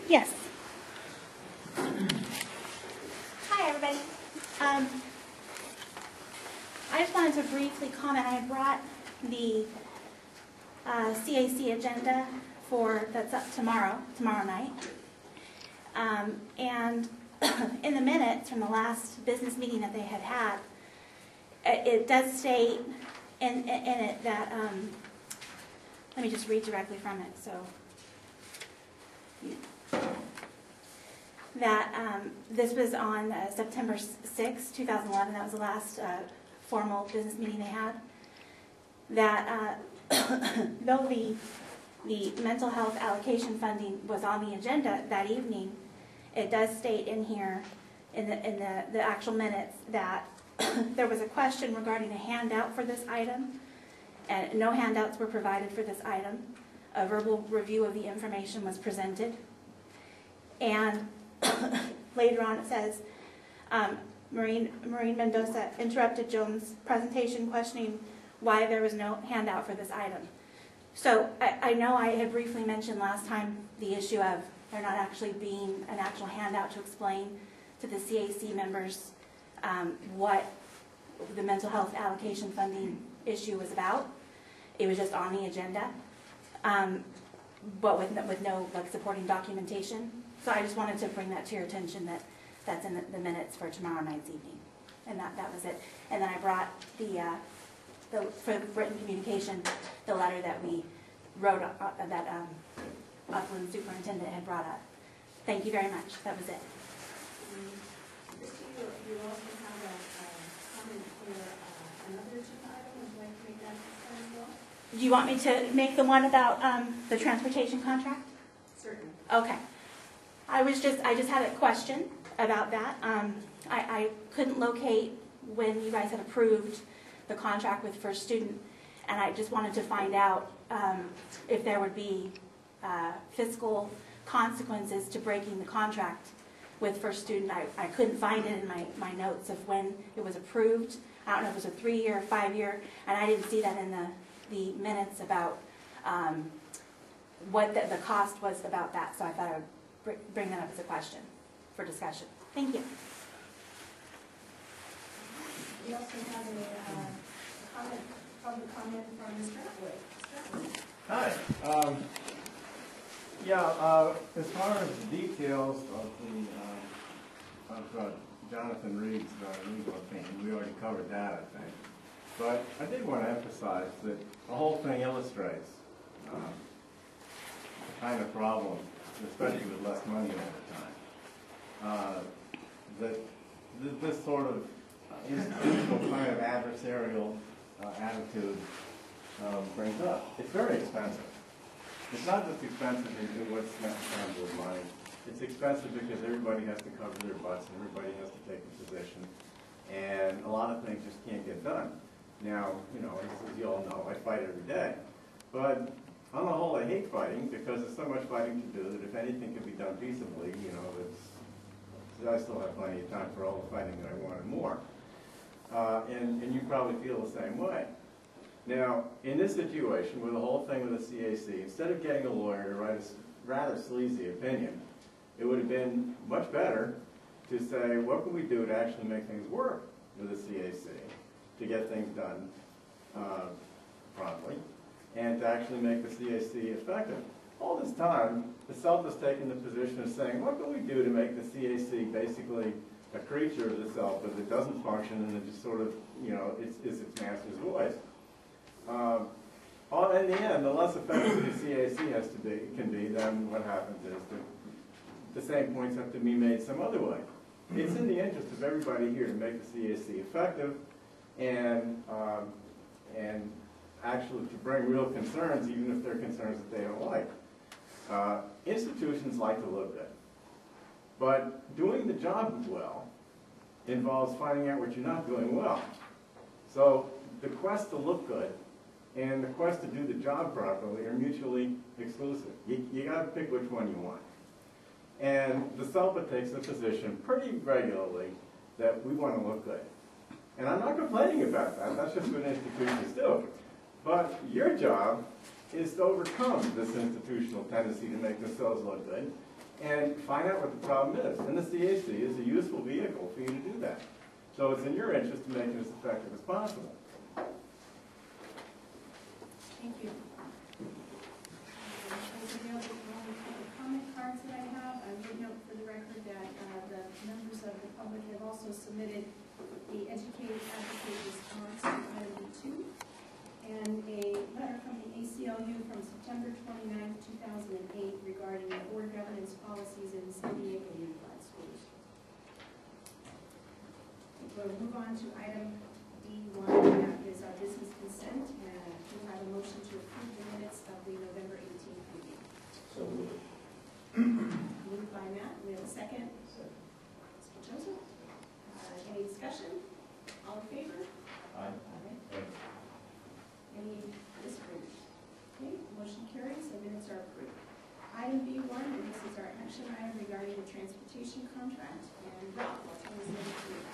Yes. Hi, everybody. I just wanted to briefly comment. I brought the CAC agenda that's up tomorrow night. And in the minutes from the last business meeting that they had, it does state in it that, let me just read directly from it. So that this was on September 6, 2011. That was the last formal business meeting they had. That though the mental health allocation funding was on the agenda that evening, it does state in here in the actual minutes that there was a question regarding a handout for this item, and no handouts were provided for this item. A verbal review of the information was presented, and later on it says, Maureen Mendoza interrupted Jones' presentation, questioning why there was no handout for this item. So I know I had briefly mentioned last time the issue of there not actually being an actual handout to explain to the CAC members what the mental health allocation funding issue was about. It was just on the agenda, but with no supporting documentation. So I just wanted to bring that to your attention, that that's in the minutes for tomorrow night's evening, and that was it. And then I brought for written communication, the letter that we wrote that Upland Superintendent had brought up. Thank you very much. That was it. You also have a comment for another agenda item. Would you like to make that as well? Do you want me to make the one about the transportation contract? Certainly. Okay. I just had a question about that. I couldn't locate when you guys had approved the contract with First Student, and I just wanted to find out if there would be fiscal consequences to breaking the contract with First Student. I couldn't find it in my notes of when it was approved. I don't know if it was a 3-year, 5-year, and I didn't see that in the minutes about what the cost was about that, so I thought I would bring that up as a question for discussion. Thank you. We also have a public comment from Mr. Atwood. Hi. As far as the details of Jonathan Reed's legal opinion, we already covered that, I think. But I did want to emphasize that the whole thing illustrates the kind of problem, especially with less money all the time, that this sort of institutional kind of adversarial attitude brings up. It's very expensive. It's not just expensive in what's necessary with money. It's expensive because everybody has to cover their butts and everybody has to take a position, and a lot of things just can't get done. Now, as you all know, I fight every day, but on the whole, I hate fighting because there's so much fighting to do that if anything can be done peaceably, I still have plenty of time for all the fighting that I want and more. And you probably feel the same way. Now, in this situation, with the whole thing with the CAC, instead of getting a lawyer to write a rather sleazy opinion, it would have been much better to say, what can we do to actually make things work with the CAC, to get things done promptly, and to actually make the CAC effective. All this time, the SELPA has taken the position of saying, what can we do to make the CAC basically a creature of the SELPA that doesn't function and it just sort of, is its master's voice. In the end, the less effective the CAC can be, then what happens is the same points have to be made some other way. It's in the interest of everybody here to make the CAC effective and actually to bring real concerns, even if they're concerns that they don't like. Institutions like to look good, but doing the job well involves finding out what you're not doing well. So the quest to look good and the quest to do the job properly are mutually exclusive. You got to pick which one you want. And the SELPA takes the position pretty regularly that we want to look good. And I'm not complaining about that. That's just what institutions do. But your job is to overcome this institutional tendency to make themselves look good and find out what the problem is. And the CAC is a useful vehicle for you to do that. So it's in your interest to make it as effective as possible. Thank you. Those are the only public comment cards that I have. I would note for the record that the members of the public have also submitted the educated advocate response to item B2 and a letter from the ACLU from September 29, 2008 regarding the board governance policies in San Diego Unified Schools. We'll move on to item D1, that is our business consent, and we'll have a motion to approve the minutes of the November 18th meeting. So moved. Moved by Matt, we have a second. Mr. Joseph, any discussion? All in favor? Aye. Any disagreement? Okay, motion carries, the minutes are approved. Item B1, and this is our action item regarding the transportation contract, and Ralph, I'll turn this over to you.